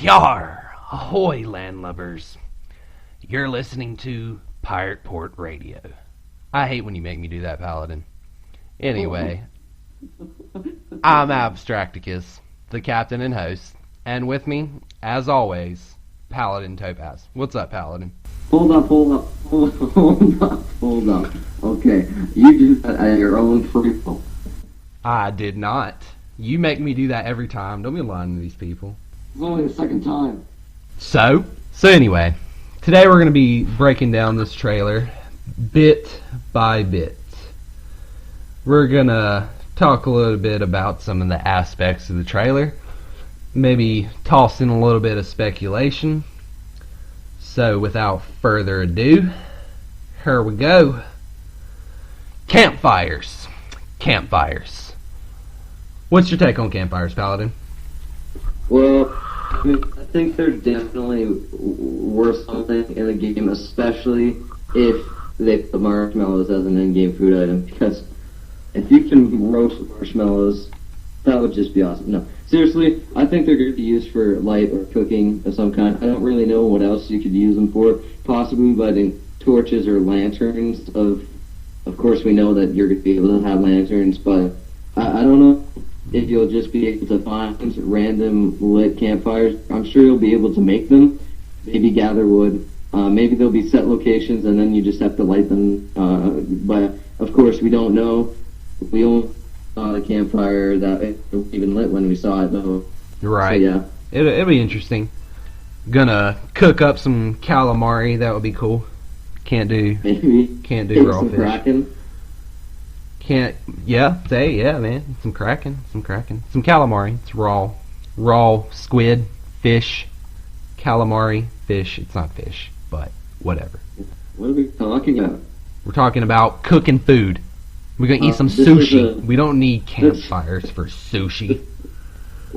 Yar! Ahoy, landlubbers. You're listening to Pirate Port Radio. I hate when you make me do that, Paladin. Anyway, I'm Abstracticus, the captain and host, and with me, as always, Paladin Topaz. What's up, Paladin? Hold up. Okay, you do that at your own free will. I did not. You make me do that every time. Don't be lying to these people. It's only the second time. So anyway, today we're going to be breaking down this trailer bit by bit. We're going to talk a little bit about some of the aspects of the trailer, maybe toss in a little bit of speculation. So without further ado, here we go. Campfires. What's your take on campfires, Paladin? Well, I think they're definitely worth something in the game, especially if they put marshmallows as an in-game food item, because if you can roast marshmallows, that would just be awesome. No, seriously, I think they're going to be used for light or cooking of some kind. I don't really know what else you could use them for, possibly lighting torches or lanterns. Of course, we know that you're going to be able to have lanterns, but I don't know if you'll just be able to find random lit campfires. I'm sure you'll be able to make them, maybe gather wood. Maybe there'll be set locations and then you just have to light them. But, of course, we don't know. We only saw the campfire that it was even lit when we saw it, though. Right. So, yeah. It'll be interesting. Gonna cook up some calamari. That would be cool. Can't do raw some fish. Kraken. Man. Some kraken. Some calamari. It's raw squid, fish, calamari, fish. It's not fish, but whatever. What are we talking about? We're talking about cooking food. We're gonna eat some sushi. We don't need campfires for sushi.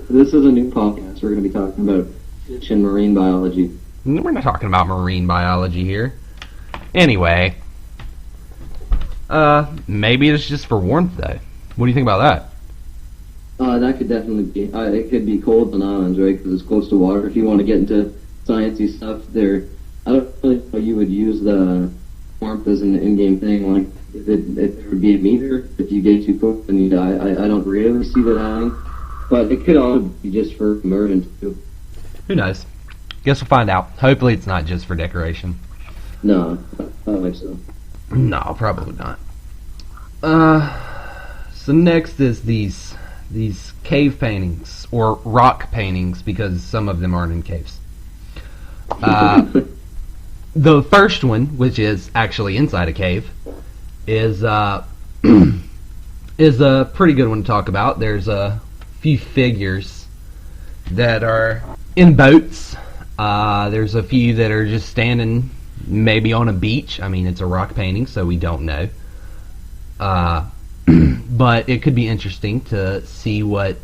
This is a new podcast. We're gonna be talking about fish and marine biology. We're not talking about marine biology here. Anyway. Maybe it's just for warmth, though. What do you think about that? That could definitely be. It could be cold on islands, right? Because it's close to water. If you want to get into sciencey stuff, I don't really know you would use the warmth as an in-game thing. Like, if there would be a meter, if you get too cold and you die. I don't really see that happening. But it could also be just for immersion, too. Who knows? Guess we'll find out. Hopefully it's not just for decoration. No, I don't think so. No, probably not. So next is these cave paintings, or rock paintings, because some of them aren't in caves. The first one, which is actually inside a cave, is a pretty good one to talk about. There's a few figures that are in boats. There's a few that are just standing maybe on a beach. I mean, it's a rock painting, so we don't know. But it could be interesting to see what,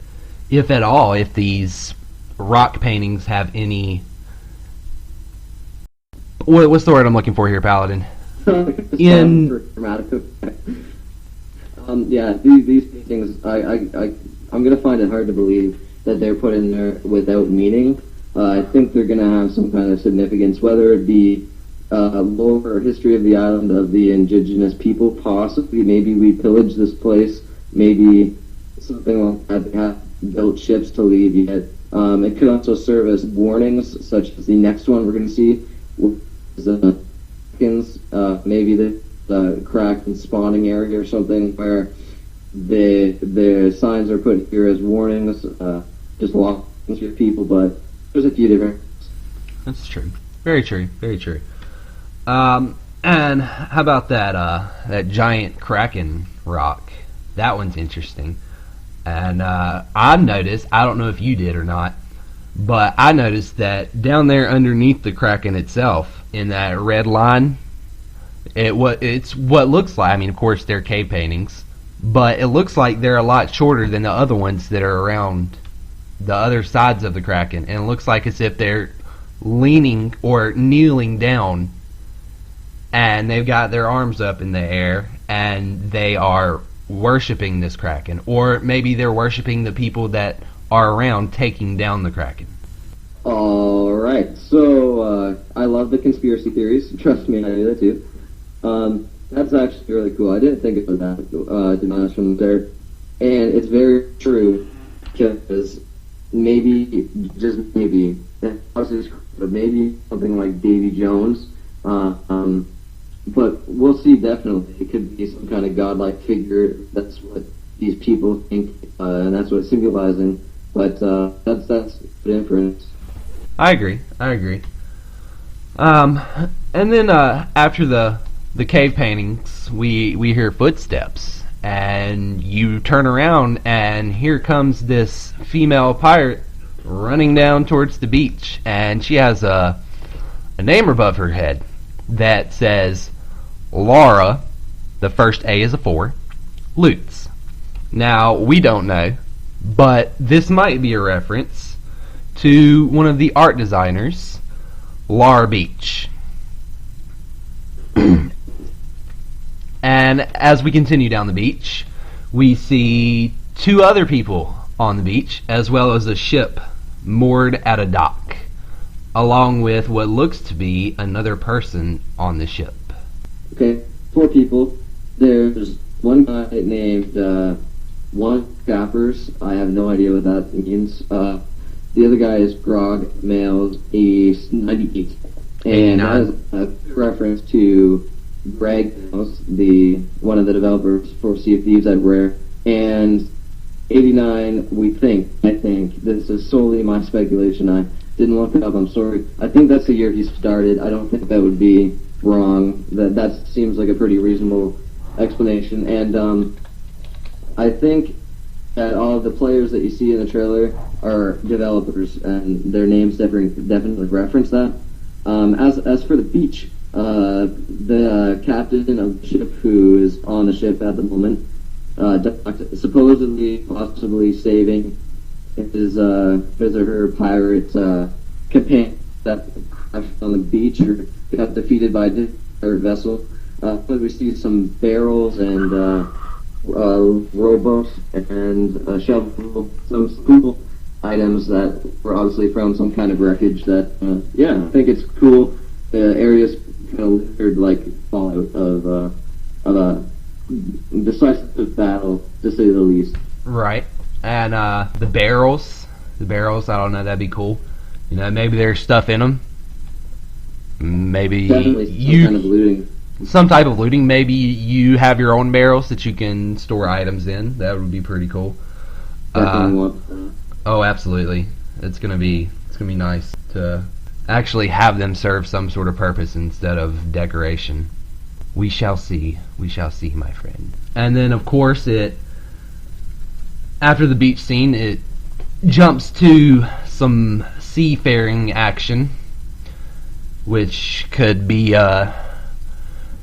if at all, if these rock paintings have any... What's the word I'm looking for here, Paladin? Dramatic effect. Yeah, these paintings, I'm going to find it hard to believe that they're put in there without meaning. I think they're going to have some kind of significance, whether it be lore or history of the island, of the indigenous people, possibly. Maybe we pillaged this place. Maybe something like that. They have built ships to leave yet. It could also serve as warnings, such as the next one we're going to see. Is maybe the Kraken spawning area or something, where the signs are put here as warnings, just walk with people. But there's a few different. That's true. Very true. And how about that giant Kraken rock? That one's interesting. And I noticed, I don't know if you did or not, but I noticed that down there underneath the Kraken itself, in that red line, it's what looks like, I mean, of course, they're cave paintings, but it looks like they're a lot shorter than the other ones that are around the other sides of the Kraken. And it looks like as if they're leaning or kneeling down, and they've got their arms up in the air, and they are worshiping this Kraken. Or maybe they're worshiping the people that are around taking down the Kraken. Alright, so I love the conspiracy theories. Trust me, I do that too. That's actually really cool. I didn't think of that, to be honest, from there. And it's very true, because maybe, just maybe, but maybe something like Davy Jones. But we'll see, definitely. It could be some kind of godlike figure. That's what these people think, and that's what it's symbolizing. But that's good inference. I agree. And then after the cave paintings, we hear footsteps, and you turn around, and here comes this female pirate running down towards the beach, and she has a name above her head that says Laura. The first A is a 4. Lutz. Now we don't know, but this might be a reference to one of the art designers, Laura Beach. And as we continue down the beach, we see 2 other people on the beach, as well as a ship moored at a dock, along with what looks to be another person on the ship. Okay, 4 people. There's one guy named One Cappers. I have no idea what that means. The other guy is Grog Males, he's 98. And that is a reference to Greg Males, one of the developers for Sea of Thieves at Rare. And 89, I think, this is solely my speculation, I didn't look it up, I'm sorry. I think that's the year he started. I don't think that would be wrong. That seems like a pretty reasonable explanation. And I think that all of the players that you see in the trailer are developers, and their names definitely reference that. As for the beach, the captain of the ship, who is on the ship at the moment, supposedly, possibly saving his or her pirate companion that crashed on the beach or got defeated by a pirate vessel. We see some barrels and rowboats and shovel, some cool items that were obviously from some kind of wreckage. That I think it's cool. The area's kind of littered like fallout of a decisive battle, to say the least. Right. And the barrels, I don't know, that'd be cool. You know, maybe there's stuff in them. Maybe some type of looting. Maybe you have your own barrels that you can store items in. That would be pretty cool. Oh, absolutely. It's gonna be nice to actually have them serve some sort of purpose instead of decoration. We shall see, my friend. And then, of course, after the beach scene, it jumps to some seafaring action, which could be a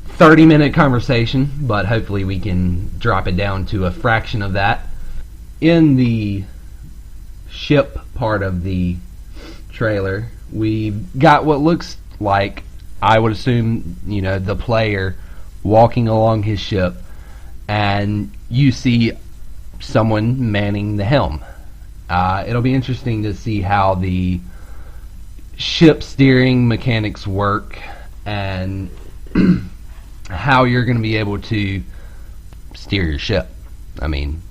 30-minute conversation, but hopefully we can drop it down to a fraction of that. In the ship part of the trailer, we got what looks like, I would assume, the player walking along his ship, and you see someone manning the helm. It'll be interesting to see how the ship steering mechanics work, and how you're going to be able to steer your ship. I mean,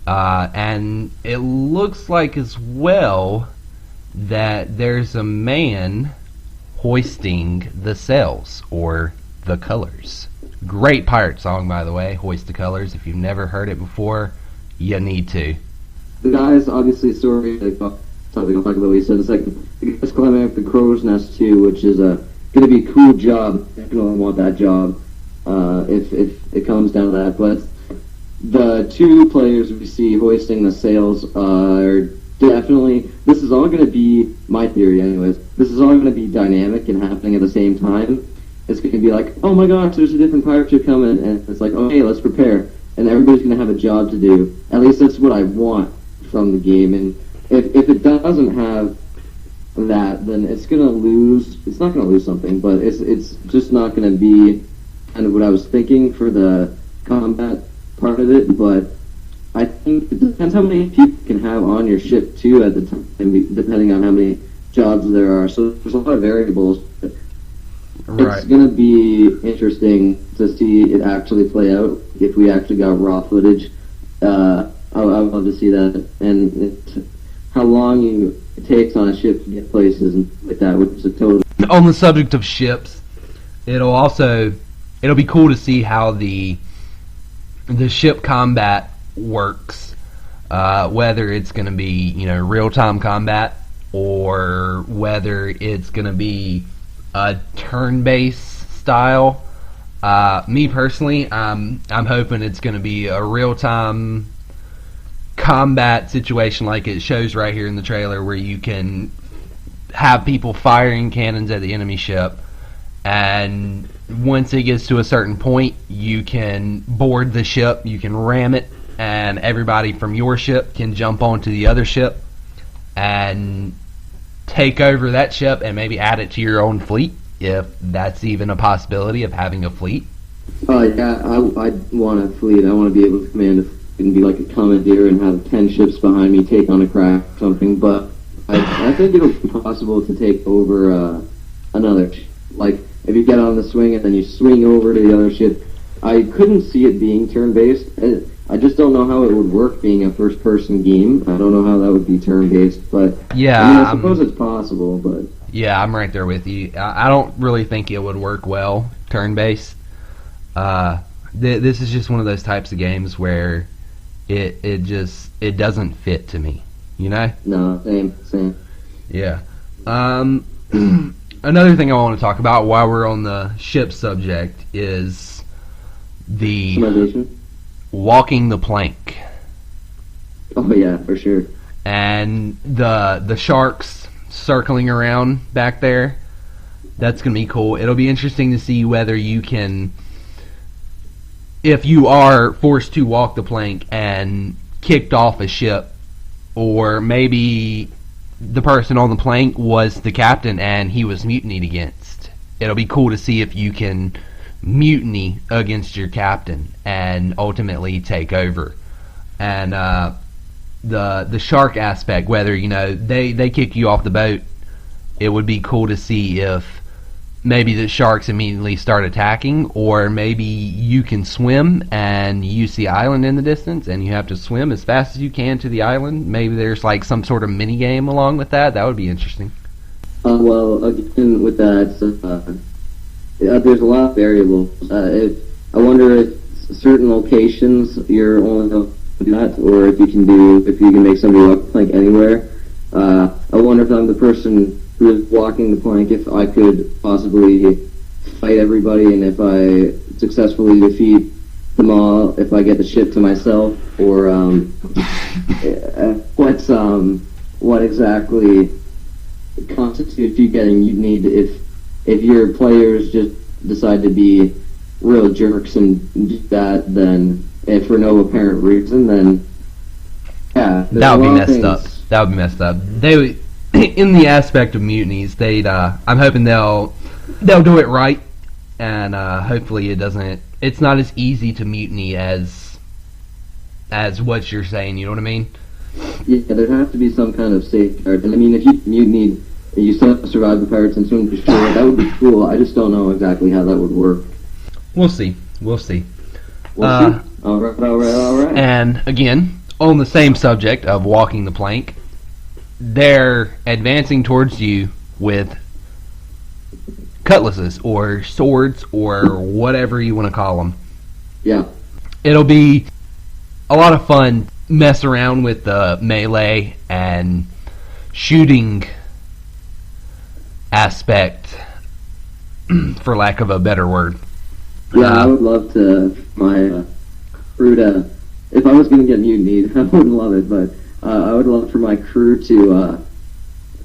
and it looks like as well that there's a man hoisting the sails, or the colors. Great pirate song, by the way, Hoist the Colors. If you've never heard it before, you need to. The guy's obviously something I'll talk about what he said in a second. The guy's climbing up the crow's nest too, which is going to be a cool job. I definitely want that job if it comes down to that. But the 2 players we see hoisting the sails are definitely, this is all going to be, my theory anyways, this is all going to be dynamic and happening at the same time. It's going to be like, oh my gosh, there's a different pirate ship coming, and it's like, okay, let's prepare. And everybody's going to have a job to do. At least that's what I want from the game. And if it doesn't have that, then it's going to lose, it's not going to lose something, but it's just not going to be kind of what I was thinking for the combat part of it. But I think it depends how many people you can have on your ship too at the time, depending on how many jobs there are. So there's a lot of variables. Right. It's going to be interesting to see it actually play out if we actually got raw footage. I would love to see that, and how long it takes on a ship to get places and like that, which is a total. On the subject of ships, it'll be cool to see how the ship combat works. Whether it's going to be real time combat or whether it's going to be a turn-based style. Me personally, I'm hoping it's going to be a real-time combat situation like it shows right here in the trailer, where you can have people firing cannons at the enemy ship, and once it gets to a certain point, you can board the ship, you can ram it, and everybody from your ship can jump onto the other ship and take over that ship and maybe add it to your own fleet, if that's even a possibility of having a fleet. Yeah, I want a fleet. I want to be able to command a fleet and be like a commandeer and have 10 ships behind me take on a crack or something, but I think it'll be possible to take over another ship. Like, if you get on the swing and then you swing over to the other ship, I couldn't see it being turn-based. I just don't know how it would work being a first-person game. I don't know how that would be turn-based, but yeah, I suppose it's possible. But yeah, I'm right there with you. I don't really think it would work well turn-based. This is just one of those types of games where it doesn't fit to me, No, same. Yeah. Another thing I want to talk about while we're on the ship subject is the walking the plank. Oh yeah, for sure. And the sharks circling around back there. That's going to be cool. It'll be interesting to see whether you can, if you are forced to walk the plank and kicked off a ship, or maybe the person on the plank was the captain and he was mutinied against. It'll be cool to see if you can mutiny against your captain and ultimately take over. And the shark aspect, whether they kick you off the boat, it would be cool to see if maybe the sharks immediately start attacking, or maybe you can swim and you see island in the distance and you have to swim as fast as you can to the island. Maybe there's like some sort of mini game along with that. That would be interesting. Well, again, with that, there's a lot of variables. I wonder if certain locations you're only going to do that, or if you can make somebody walk the plank anywhere. I wonder if I'm the person who is walking the plank, if I could possibly fight everybody, and if I successfully defeat them all, if I get the ship to myself, or what exactly constitutes you getting mutinied if your players just decide to be real jerks and do that, then if for no apparent reason, then yeah, that would be messed up. That would be messed up. They would, in the aspect of mutinies, I'm hoping they'll do it right, and hopefully it's not as easy to mutiny as what you're saying. You know what I mean? Yeah, there has to be some kind of safeguard. And I mean, if you mutinied and you still survive the pirates and swim to shore, that would be cool. I just don't know exactly how that would work. We'll see. We'll see. All right. And again, on the same subject of walking the plank, they're advancing towards you with cutlasses or swords or whatever you want to call them. Yeah. It'll be a lot of fun mess around with the melee and shooting aspect, for lack of a better word. Yeah, I would love to my crew to, if I was going to get mutinied, I wouldn't love it, but I would love for my crew to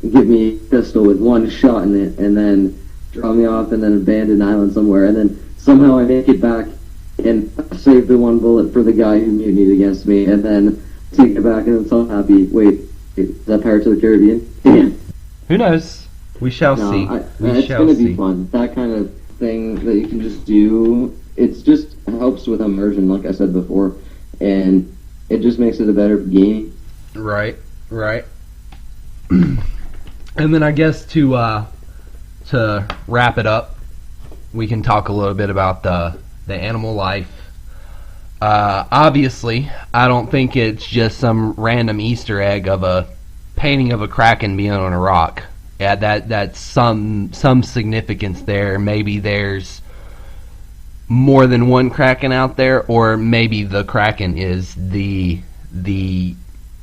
give me a pistol with one shot in it, and then draw me off in an abandoned island somewhere, and then somehow I make it back and save the one bullet for the guy who mutinied against me, and then take it back, and I'm so happy. Wait, is that Pirates of the Caribbean? Damn. Who knows? We shall see. It's going to be fun. That kind of thing that you can just do, it just helps with immersion, like I said before, and it just makes it a better game. Right, right. And then I guess to wrap it up, we can talk a little bit about the animal life. Obviously, I don't think it's just some random Easter egg of a painting of a kraken being on a rock. Yeah, that's some significance there. Maybe there's more than one kraken out there, or maybe the kraken is the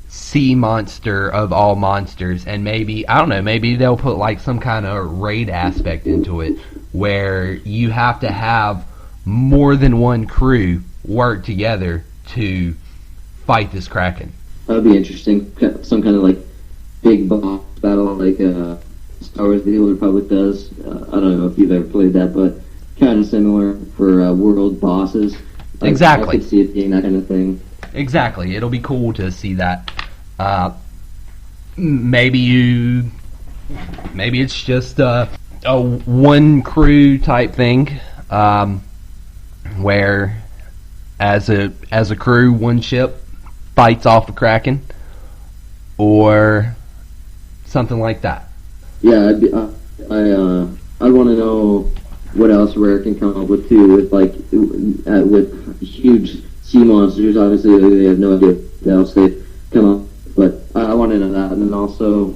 sea monster of all monsters, and maybe, I don't know, maybe they'll put like some kind of raid aspect into it where you have to have more than one crew work together to fight this kraken. That would be interesting. Some kind of like big boss battle, like Star Wars: The Old Republic does. I don't know if you've ever played that, but kind of similar for world bosses. Exactly. I could see it being that kind of thing. Exactly. It'll be cool to see that. Maybe it's just a one crew type thing, where as a crew, one ship fights off the kraken, or something like that. Yeah, I want to know what else Rare can come up with too, with with huge sea monsters. Obviously, they have no idea what else they come up. But I want to know that, and then also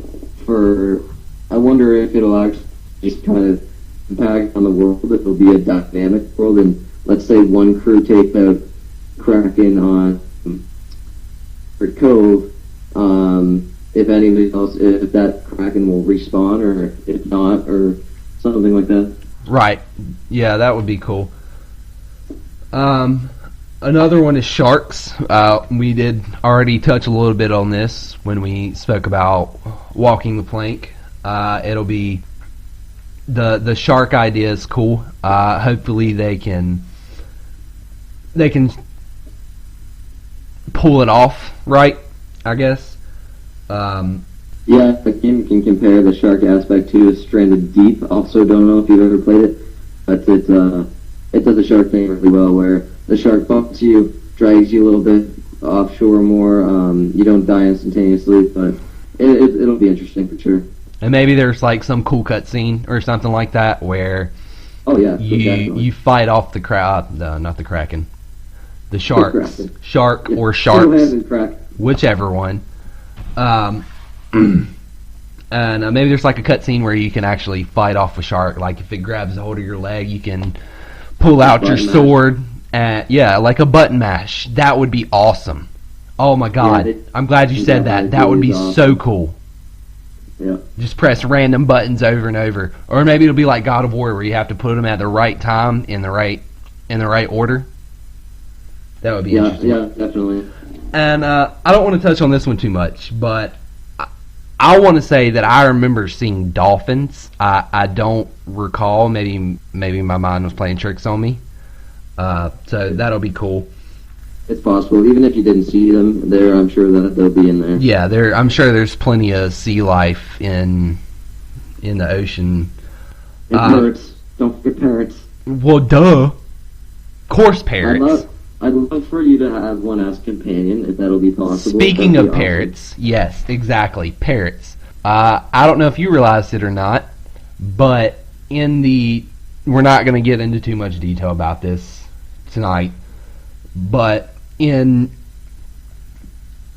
I wonder if it'll actually just kind of impact on the world. If it'll be a dynamic world, and let's say one crew takes out kraken on Cove. If anybody else, if that kraken will respawn, or if not, or something like that. Right. Yeah, that would be cool. Another one is sharks. We did already touch a little bit on this when we spoke about walking the plank. It'll be the shark idea is cool. Hopefully they can pull it off right, I guess. Yeah, the game can compare the shark aspect to Stranded Deep. Also, don't know if you've ever played it, but it does the shark thing really well, where the shark bumps you, drags you a little bit offshore more. You don't die instantaneously, but it'll be interesting for sure. And maybe there's like some cool cutscene or something like that where you fight off the not the kraken, the sharks, shark or sharks, whichever one. And maybe there's like a cutscene where you can actually fight off a shark. Like if it grabs a hold of your leg, you can pull out your sword. And yeah, like a button mash. That would be awesome. Oh my god, I'm glad you said that. That would be so cool. Yeah. Just press random buttons over and over. Or maybe it'll be like God of War, where you have to put them at the right time in the right order. That would be interesting. Yeah, definitely. And I don't want to touch on this one too much, but I want to say that I remember seeing dolphins. I don't recall. Maybe my mind was playing tricks on me. So that'll be cool. It's possible. Even if you didn't see them there, I'm sure that they'll be in there. Yeah, I'm sure there's plenty of sea life in the ocean. And parrots. Don't forget parrots. Well, duh. Of course, parrots. I'd love for you to have one as companion, if that'll be possible. Speaking of parrots, yes, exactly, parrots. I don't know if you realized it or not, but we're not going to get into too much detail about this tonight, but in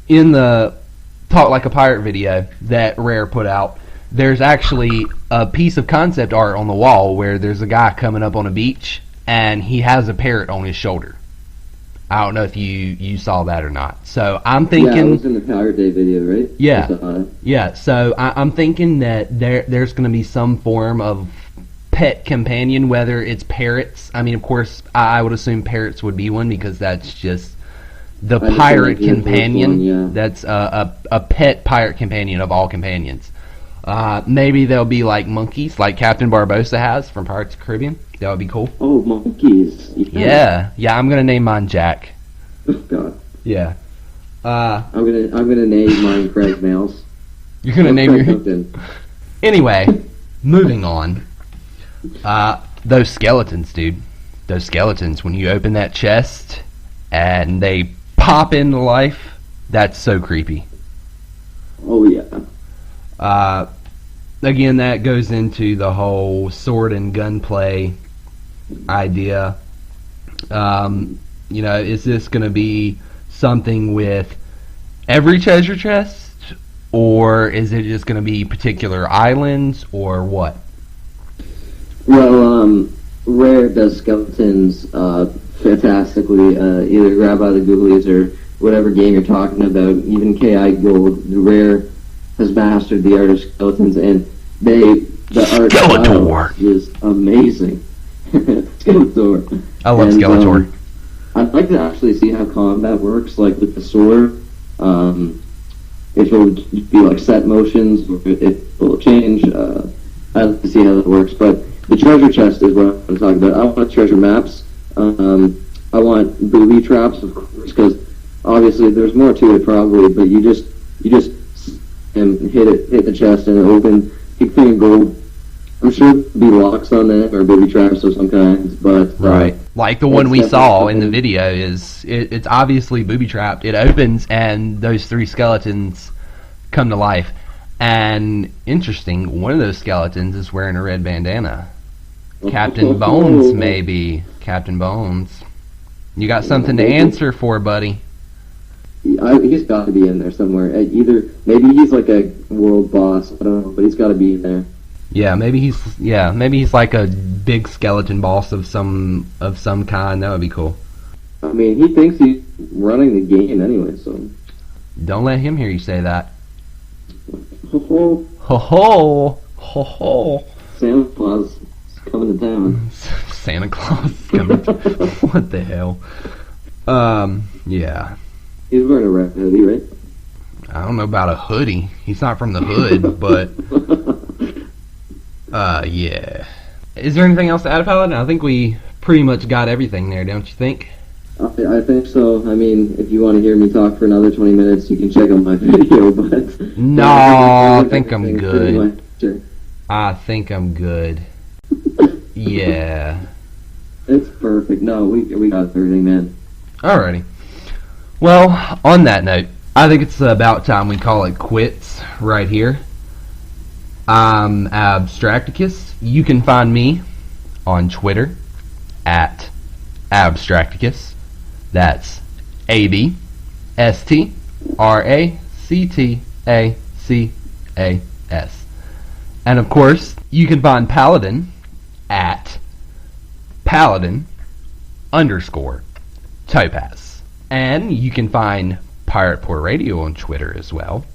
the Talk Like a Pirate video that Rare put out, there's actually a piece of concept art on the wall where there's a guy coming up on a beach and he has a parrot on his shoulder. I don't know if you saw that or not. So I'm thinking... Yeah, it was in the Pirate Day video, right? Yeah. So I'm thinking that there's going to be some form of pet companion, whether it's parrots. I mean, of course, I would assume parrots would be one because that's just the pirate companion. One, yeah. That's a pet pirate companion of all companions. Maybe they'll be like monkeys, like Captain Barbossa has from Pirates of the Caribbean. That would be cool. Oh, monkeys. Yeah. I'm gonna name mine Jack. Oh God. Yeah. I'm gonna name mine Craig Nails. You're gonna name your... Anyway, moving on. Those skeletons, dude. Those skeletons, when you open that chest and they pop into life. That's so creepy. Oh yeah. Again, that goes into the whole sword and gunplay idea. Is this going to be something with every treasure chest, or is it just going to be particular islands, or what? Well, Rare does skeletons fantastically. Either grab out of the Googlies or whatever game you're talking about. Even KI Gold, Rare has mastered the art of skeletons, and the art Skeletor is amazing. Skeletor. I love Skeletor. I'd like to actually see how combat works, like with the sword. If it would be like set motions, or if it will change. I'd like to see how that works. But the treasure chest is what I'm going to talk about. I want treasure maps. I want booby traps, of course, because obviously there's more to it probably. But you just hit the chest and it opens. Big thing of gold. I'm sure there'll be locks on them or booby traps of some kinds, but right, like the one we saw in the video it's obviously booby trapped. It opens and those 3 skeletons come to life. And interesting, one of those skeletons is wearing a red bandana. Captain Bones, maybe. Captain Bones. You got something to answer for, buddy. He's got to be in there somewhere. Maybe he's like a world boss. I don't know, but he's got to be in there. Yeah, maybe he's like a big skeleton boss of some kind. That would be cool. I mean, he thinks he's running the game anyway, so don't let him hear you say that. Ho ho ho ho ho ho. Santa Claus is coming to town. Santa Claus is coming. What the hell? Yeah. He's wearing a red hoodie, right? I don't know about a hoodie. He's not from the hood, but yeah. Is there anything else to add, Paladin? I think we pretty much got everything there, don't you think? I think so. I mean, if you want to hear me talk for another 20 minutes, you can check out my video, but... No, I think I'm good. I think I'm good. Yeah. It's perfect. No, we got everything, man. Alrighty. Well, on that note, I think it's about time we call it quits right here. I'm Abstracticus. You can find me on Twitter at Abstracticus. That's ABSTRACTACAS. And of course, you can find Paladin at Paladin_Topaz. And you can find Pirate Port Radio on Twitter as well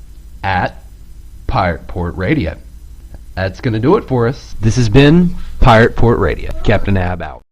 at Pirate Port Radio. That's going to do it for us. This has been Pirate Port Radio. Captain Ab out.